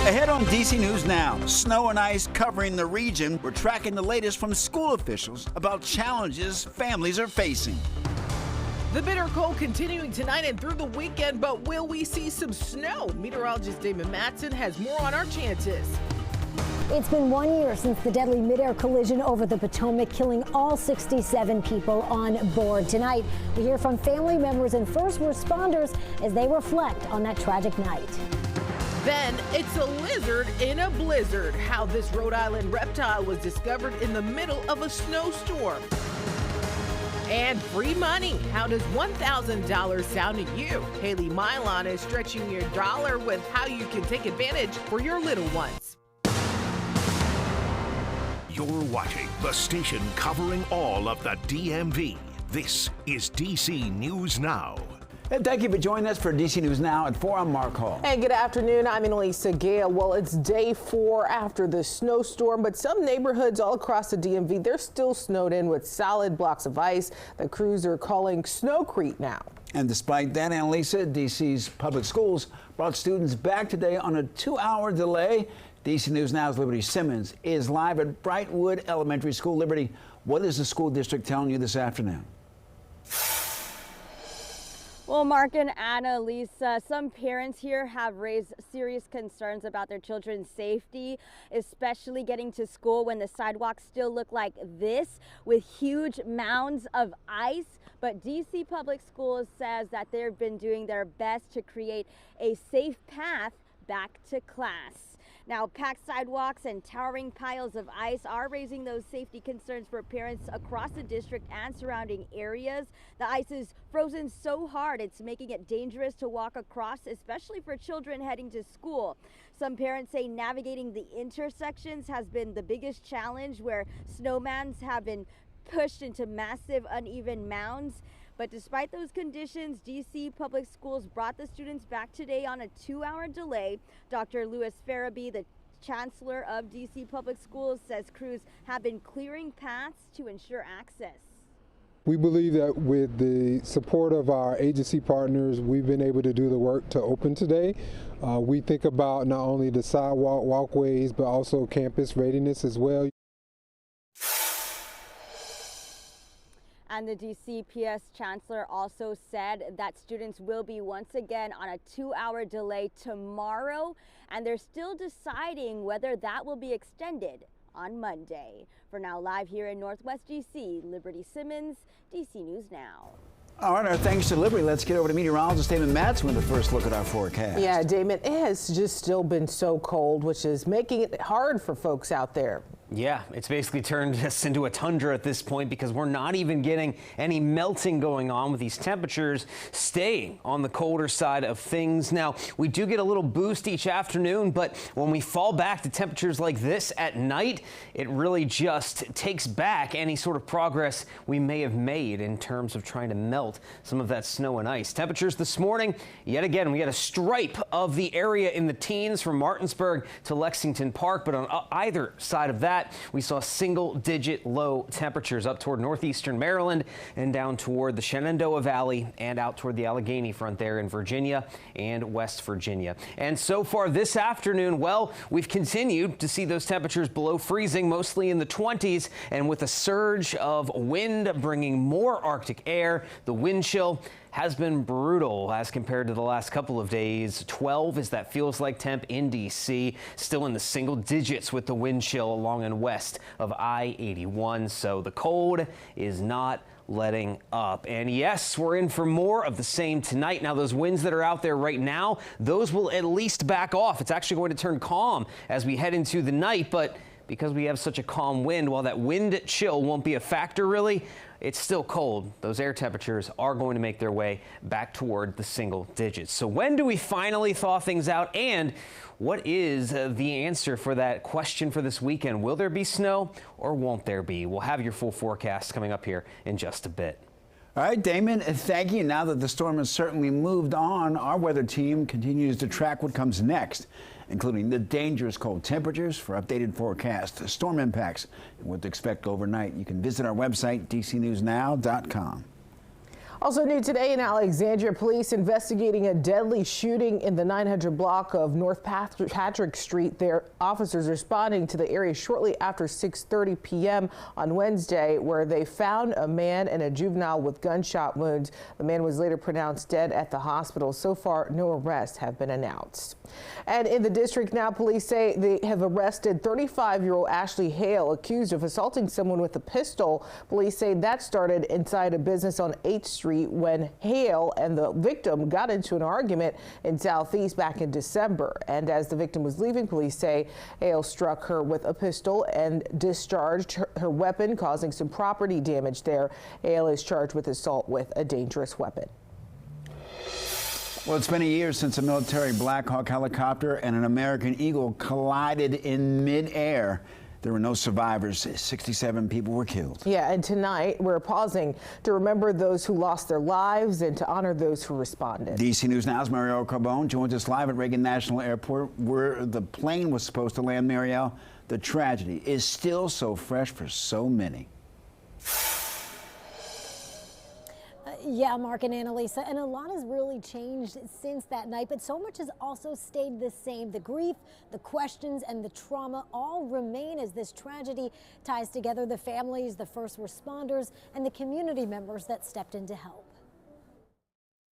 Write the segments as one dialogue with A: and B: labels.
A: Ahead on DC News Now, snow and ice covering the region. We're tracking the latest from school officials about challenges families are facing.
B: The bitter cold continuing tonight and through the weekend, but will we see some snow? Meteorologist Damon Matson has more on our chances.
C: It's been 1 year since the deadly Midair collision over the Potomac, killing all 67 people on board. Tonight, we hear from family members and first responders as they reflect on that tragic night.
B: Then it's a lizard in a blizzard. How this Rhode Island reptile was discovered in the middle of a snowstorm. And free money. How does $1,000 sound to you? Haley Milon is stretching your dollar with how you can take advantage for your little ones.
D: You're watching the station covering all of the DMV. This is DC News Now.
A: And thank you for joining us for DC News Now at 4. I'm Mark Hall.
B: Hey, good afternoon. I'm Annalisa Gale. Well, it's day 4 after the snowstorm, but some neighborhoods all across the DMV, they're still snowed in with solid blocks of ice that crews are calling snowcrete now.
A: And despite that, Annalisa, DC's public schools brought students back today on a 2-hour delay. DC News Now's Liberty Simmons is live at Brightwood Elementary School. Liberty, what is the school district telling you this afternoon?
E: Well, Mark and Annalisa, some parents here have raised serious concerns about their children's safety, especially getting to school when the sidewalks still look like this with huge mounds of ice. But DC Public Schools says that they've been doing their best to create a safe path back to class. Now, packed sidewalks and towering piles of ice are raising those safety concerns for parents across the district and surrounding areas. The ice is frozen so hard it's making it dangerous to walk across, especially for children heading to school. Some parents say navigating the intersections has been the biggest challenge, where snowmans have been pushed into massive uneven mounds. But despite those conditions, DC Public Schools brought the students back today on a 2-hour delay. Dr. Louis Farabee, the chancellor of DC Public Schools, says crews have been clearing paths to ensure access.
F: We believe that with the support of our agency partners, we've been able to do the work to open today. We think about not only the sidewalk walkways, but also campus readiness as well.
E: And the DCPS chancellor also said that students will be once again on a 2-hour delay tomorrow, and they're still deciding whether that will be extended on Monday. For now, live here in Northwest DC, Liberty Simmons, DC News Now.
A: All right, our thanks to Liberty. Let's get over to meteorologist Damon Matson with the first look at our forecast.
B: Yeah, Damon, it has just still been so cold, which is making it hard for folks out there.
G: Yeah, it's basically turned us into a tundra at this point because we're not even getting any melting going on, with these temperatures staying on the colder side of things. Now, we do get a little boost each afternoon, but when we fall back to temperatures like this at night, it really just takes back any sort of progress we may have made in terms of trying to melt some of that snow and ice. Temperatures this morning, yet again, we had a stripe of the area in the teens from Martinsburg to Lexington Park, but on either side of that, we saw single-digit low temperatures up toward northeastern Maryland and down toward the Shenandoah Valley and out toward the Allegheny front there in Virginia and West Virginia. And so far this afternoon, well, we've continued to see those temperatures below freezing, mostly in the 20s, and with a surge of wind bringing more Arctic air, the wind chill has been brutal as compared to the last couple of days. 12 is that feels like temp in DC, still in the single digits with the wind chill along and west of I-81. So the cold is not letting up. And yes, we're in for more of the same tonight. Now, those winds that are out there right now, those will at least back off. It's actually going to turn calm as we head into the night, but because we have such a calm wind, while that wind chill won't be a factor really, it's still cold. Those air temperatures are going to make their way back toward the single digits. So when do we finally thaw things out? And what is the answer for that question for this weekend? Will there be snow or won't there be? We'll have your full forecast coming up here in just a bit.
A: All right, Damon, thank you. Now that the storm has certainly moved on, our weather team continues to track what comes next, including the dangerous cold temperatures. For updated forecasts, storm impacts, and what to expect overnight, you can visit our website, dcnewsnow.com.
B: Also new today in Alexandria, police investigating a deadly shooting in the 900 block of North Patrick Street. Their officers responding to the area shortly after 6:30 p.m. on Wednesday, where they found a man and a juvenile with gunshot wounds. The man was later pronounced dead at the hospital. So far, no arrests have been announced. And in the district now, police say they have arrested 35-year-old Ashley Hale, accused of assaulting someone with a pistol. Police say that started inside a business on 8th Street when Hale and the victim got into an argument in Southeast back in December. And as the victim was leaving, police say Hale struck her with a pistol and discharged her weapon, causing some property damage there. Hale is charged with assault with a dangerous weapon.
A: Well, it's been a year since a military Black Hawk helicopter and an American Eagle collided in midair. There were no survivors. 67 people were killed.
B: Yeah, and tonight we're pausing to remember those who lost their lives and to honor those who responded.
A: DC News Now's Marielle Carbone joins us live at Reagan National Airport, where the plane was supposed to land. Marielle, the tragedy is still so fresh for so many.
C: Yeah, Mark and Annalisa, and a lot has really changed since that night, but so much has also stayed the same. The grief, the questions, and the trauma all remain as this tragedy ties together the families, the first responders, and the community members that stepped in to help.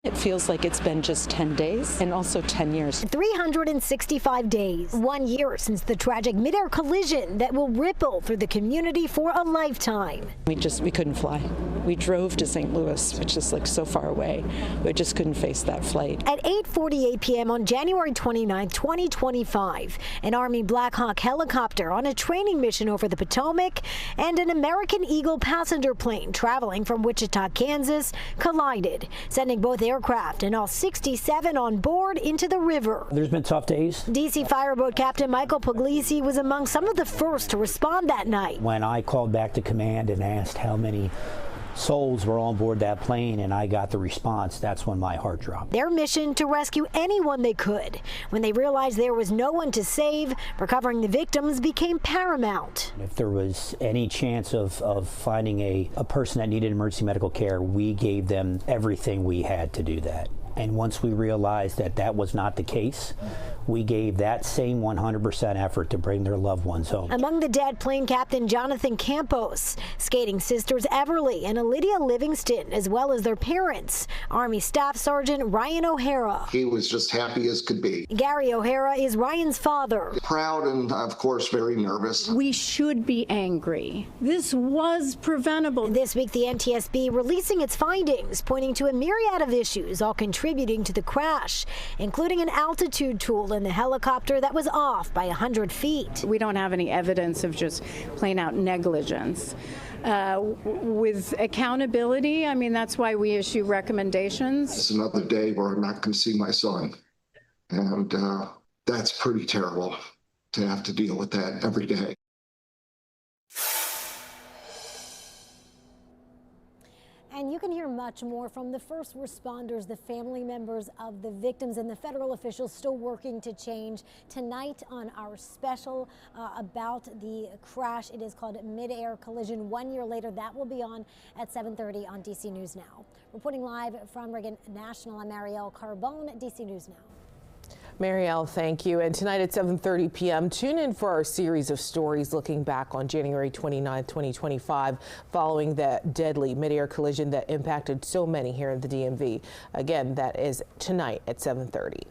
H: It feels like it's been just 10 days and also 10 years.
C: 365 days, 1 year since the tragic midair collision that will ripple through the community for a lifetime.
H: We couldn't fly. We drove to St. Louis, which is like so far away. We just couldn't face that flight.
C: At 8:48 p.m. on January 29, 2025, an Army Black Hawk helicopter on a training mission over the Potomac and an American Eagle passenger plane traveling from Wichita, Kansas, collided, sending both aircraft and all 67 on board into the river.
I: There's been tough days.
C: DC Fireboat Captain Michael Puglisi was among some of the first to respond that night.
I: When I called back to command and asked how many souls were on board that plane and I got the response, that's when my heart dropped.
C: Their mission to rescue anyone they could. When they realized there was no one to save, recovering the victims became paramount.
I: If there was any chance of finding a person that needed emergency medical care, we gave them everything we had to do that. And once we realized that that was not the case, we gave that same 100% effort to bring their loved ones home.
C: Among the dead, plane captain Jonathan Campos, skating sisters Everly and Lydia Livingston, as well as their parents, Army Staff Sergeant Ryan O'Hara.
J: He was just happy as could be.
C: Gary O'Hara is Ryan's father.
J: Proud and, of course, very nervous.
K: We should be angry. This was preventable.
C: This week, the NTSB releasing its findings, pointing to a myriad of issues, all contributing to the crash, including an altitude tool in the helicopter that was off by 100 feet.
K: We don't have any evidence of just plain out negligence. With accountability, I mean, that's why we issue recommendations.
J: It's another day where I'm not going to see my son. And that's pretty terrible to have to deal with that every day.
C: And you can hear much more from the first responders, the family members of the victims, and the federal officials still working to change. Tonight on our special about the crash, it is called Midair Collision. 1 year later, that will be on at 7:30 on DC News Now. Reporting live from Reagan National, I'm Marielle Carbone, DC News Now.
B: Marielle, thank you. And tonight at 7:30 p.m., tune in for our series of stories looking back on January 29, 2025, following that deadly midair collision that impacted so many here in the DMV. Again, that is tonight at 7:30.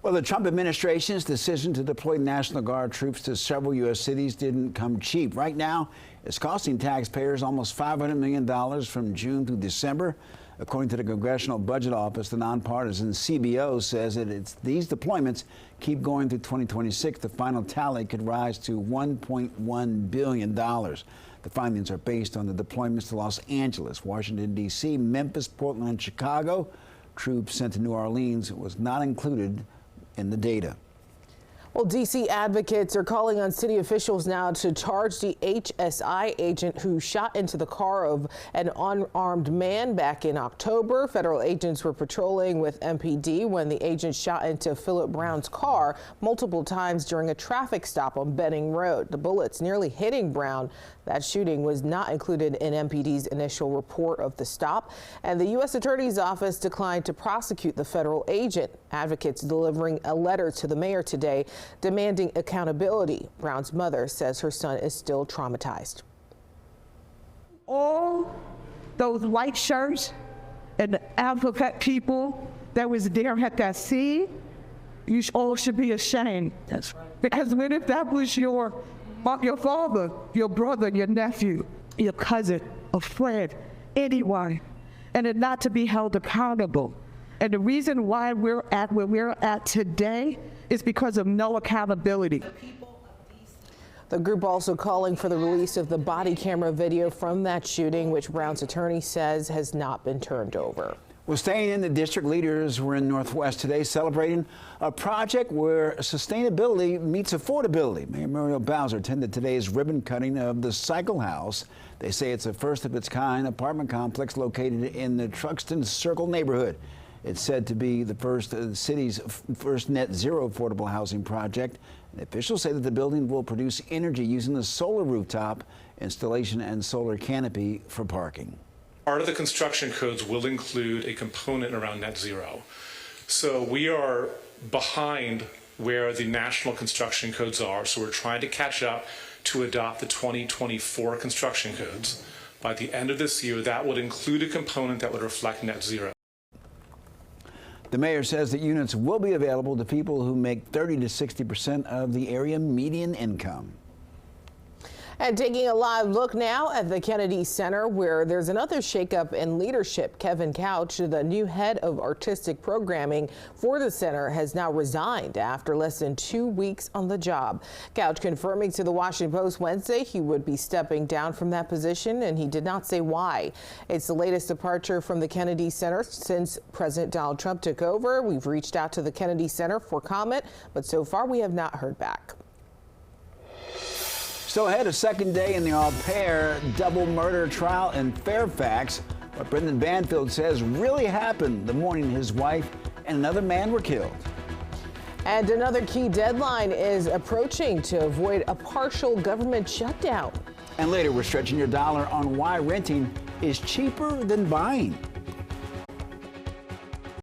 A: Well, the Trump administration's decision to deploy National Guard troops to several U.S. cities didn't come cheap. Right now, it's costing taxpayers almost $500 million from June through December. According to the Congressional Budget Office, the nonpartisan CBO says that these deployments keep going through 2026. The final tally could rise to $1.1 billion. The findings are based on the deployments to Los Angeles, Washington, D.C., Memphis, Portland, and Chicago. Troops sent to New Orleans was not included in the data.
B: Well, D.C. advocates are calling on city officials now to charge the HSI agent who shot into the car of an unarmed man back in October. Federal agents were patrolling with MPD when the agent shot into Philip Brown's car multiple times during a traffic stop on Benning Road. The bullets nearly hitting Brown. That shooting was not included in MPD's initial report of the stop, and the U.S. Attorney's Office declined to prosecute the federal agent. Advocates delivering a letter to the mayor today demanding accountability. Brown's mother says her son is still traumatized.
L: All those white shirts and the alphabet people that was there at that scene, you all should be ashamed. That's right. Because what if that was your father, your brother, your nephew, your cousin, a friend, anyone, and it not to be held accountable. And the reason why we're at where we're at today is because of no accountability.
B: The group also calling for the release of the body camera video from that shooting, which Brown's attorney says has not been turned over.
A: Well, staying in the district, leaders were in Northwest today celebrating a project where sustainability meets affordability. Mayor Muriel Bowser attended today's ribbon cutting of the Cycle House. They say it's a first of its kind apartment complex located in the Truxton Circle neighborhood. It's said to be the city's first net zero affordable housing project. And officials say that the building will produce energy using the solar rooftop installation and solar canopy for parking.
M: Part of the construction codes will include a component around net zero. So we are behind where the national construction codes are. So we're trying to catch up to adopt the 2024 construction codes. By the end of this year, that would include a component that would reflect net zero.
A: The mayor says that units will be available to people who make 30 to 60% of the area median income.
B: And taking a live look now at the Kennedy Center, where there's another shakeup in leadership. Kevin Couch, the new head of artistic programming for the center, has now resigned after less than 2 weeks on the job. Couch confirming to the Washington Post Wednesday he would be stepping down from that position, and he did not say why. It's the latest departure from the Kennedy Center since President Donald Trump took over. We've reached out to the Kennedy Center for comment, but so far we have not heard back.
A: Still ahead, a second day in the au pair double murder trial in Fairfax. What Brendan Banfield says really happened the morning his wife and another man were killed.
B: And another key deadline is approaching to avoid a partial government shutdown.
A: And later, we're stretching your dollar on why renting is cheaper than buying.